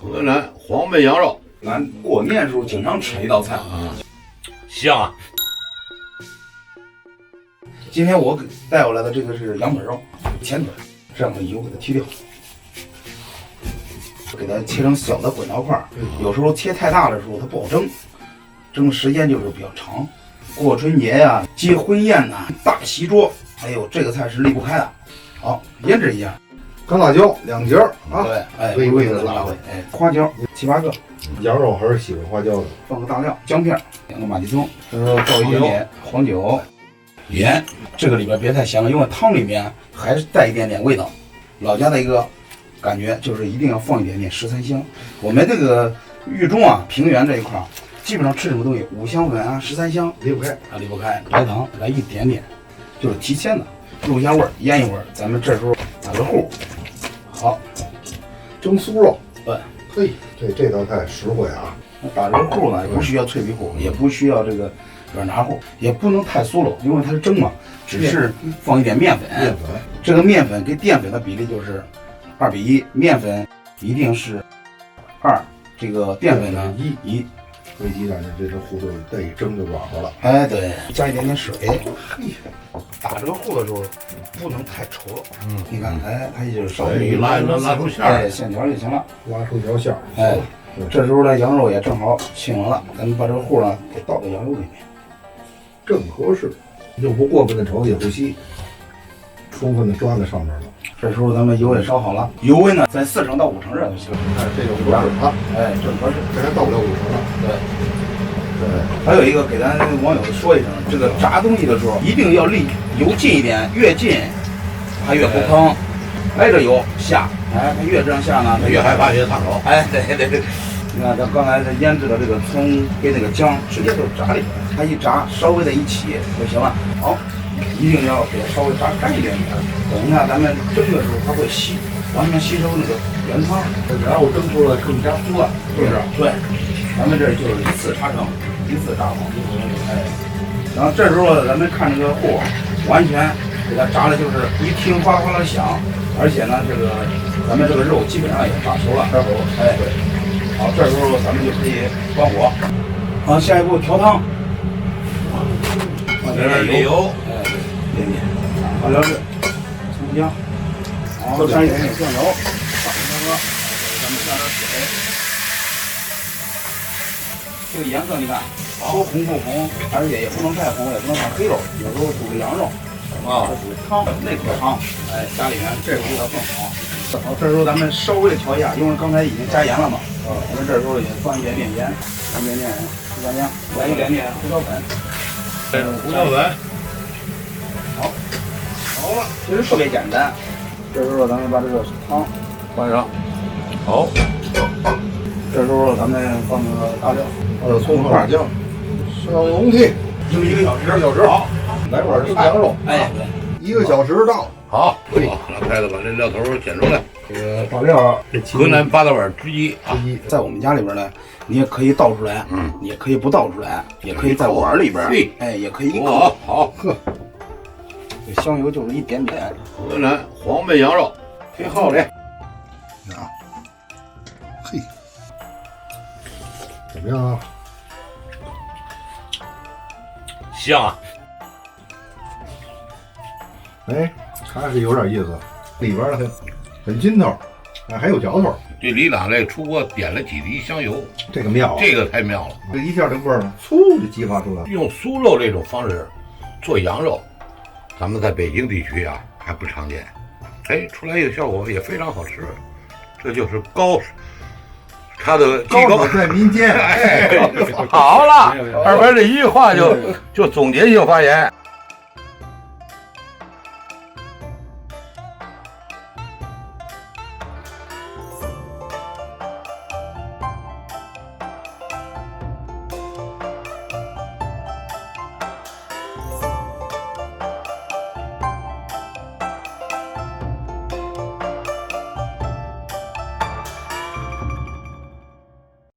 河南黄焖羊肉，俺过年的时候经常吃一道菜啊，香啊！今天我给带过来的这个是羊腿肉，前腿，这样把油给它剔掉，给它切成小的滚刀块。有时候切太大的时候它不好蒸，蒸时间就是比较长。过春节呀、结婚宴呐、大席桌，哎呦，这个菜是离不开的。好，腌制一下，干辣椒2节啊，对，哎，微微微的辣味，哎，花椒7、8个，羊肉还是喜欢花椒的，放个大料，姜片，2个马蹄葱，这时候倒一点点黄酒、盐，这个里边别太咸了，因为汤里面还是带一点点味道。老家的一个感觉就是一定要放一点点13香。我们这个豫中啊，平原这一块基本上吃什么东西，5香粉啊、13香离不开啊，离不开。白糖来一点点，就是提鲜的，入一下味儿，腌一会儿。咱们这时候打个糊，好，蒸酥肉。对，嘿，这道菜实惠啊。那打这个糊呢，不需要脆皮糊，也不需要这个软炸糊，也不能太酥肉，因为它是蒸嘛，只是放一点面粉。面粉，这个面粉跟淀粉的比例就是2比1，面粉一定是2，这个淀粉呢1。飞机上这糊就得一蒸就软和了。哎，对，加一点点水。嘿，打这个糊的时候不能太稠了。你看，哎，它就稍微拉出馅哎，线条就行了。拉出一条线儿。哎，这时候呢，羊肉也正好清完了，咱们把这个糊呢给倒到羊肉里面，正合适，又不过分的稠，也不稀，充分的抓在上面了。这时候咱们油也烧好了，油温呢在4成到5成热就行。看这个合适啊，哎，正合适。这还到不了5成了。对，还有一个给咱网友说一声，这个炸东西的时候一定要离油近一点，越近它越不吭，挨着油下，哎，它越这样下呢，它越害怕越烫手。哎，对。你看咱刚才这腌制的这个葱跟那个姜，直接就炸里边，它一炸稍微的一起就行了。好，一定要给它稍微炸干一点点，等一下咱们蒸的时候它会完全吸收那个原汤，然后蒸出来更加酥了，是不是？对，咱们这就是一次炸成，一次炸好。哎，然后这时候咱们看这个糊，完全给它炸的就是一听哗啦哗啦响，而且呢，这个咱们这个肉基本上也炸熟了，炸熟。哎，对。好，这时候咱们就可以关火。好，下一步调汤，放点油，哎，点点花椒粒、葱姜，好，加一点点酱油，大红大哥，咱们加点水。这个颜色你看，说红不红，而且也不能太红，也不能太黑肉，有时候煮个羊肉啊，煮汤那口汤，哎，家里面这个味道更好。好，这时候咱们稍微的调一下，因为刚才已经加盐了嘛。咱们这时候也放一点点盐，放一点点胡椒酱，来一点点胡椒粉。胡椒粉。好了，其实特别简单。这时候咱们把这个汤换上。好。这时候咱们放个大料，葱和辣酱，上油屉，蒸1个小时。1个小时。好，来碗蒸羊肉。哎，对。 1个小时到。好，老太太把这料头捡出来。这个大料，河南八大碗之一啊。在我们家里边呢，你也可以倒出来，你也可以不倒出来，也可以在碗里边，哎，也可以一口。好，呵，这香油就是一点点。河南黄焖羊肉，挺好的。啊，嘿，怎么样啊？香啊！哎，还是有点意思，里边呢很筋头，还有嚼头。这李大爷出锅点了几滴香油，这个妙啊，这个太妙了。这一下这味儿呢，嗖就激发出来了。用酥肉这种方式做羊肉，咱们在北京地区啊还不常见。哎，出来一个效果也非常好吃，这就是它的高手在民间。哎，好了，二白这一句话就总结性发言。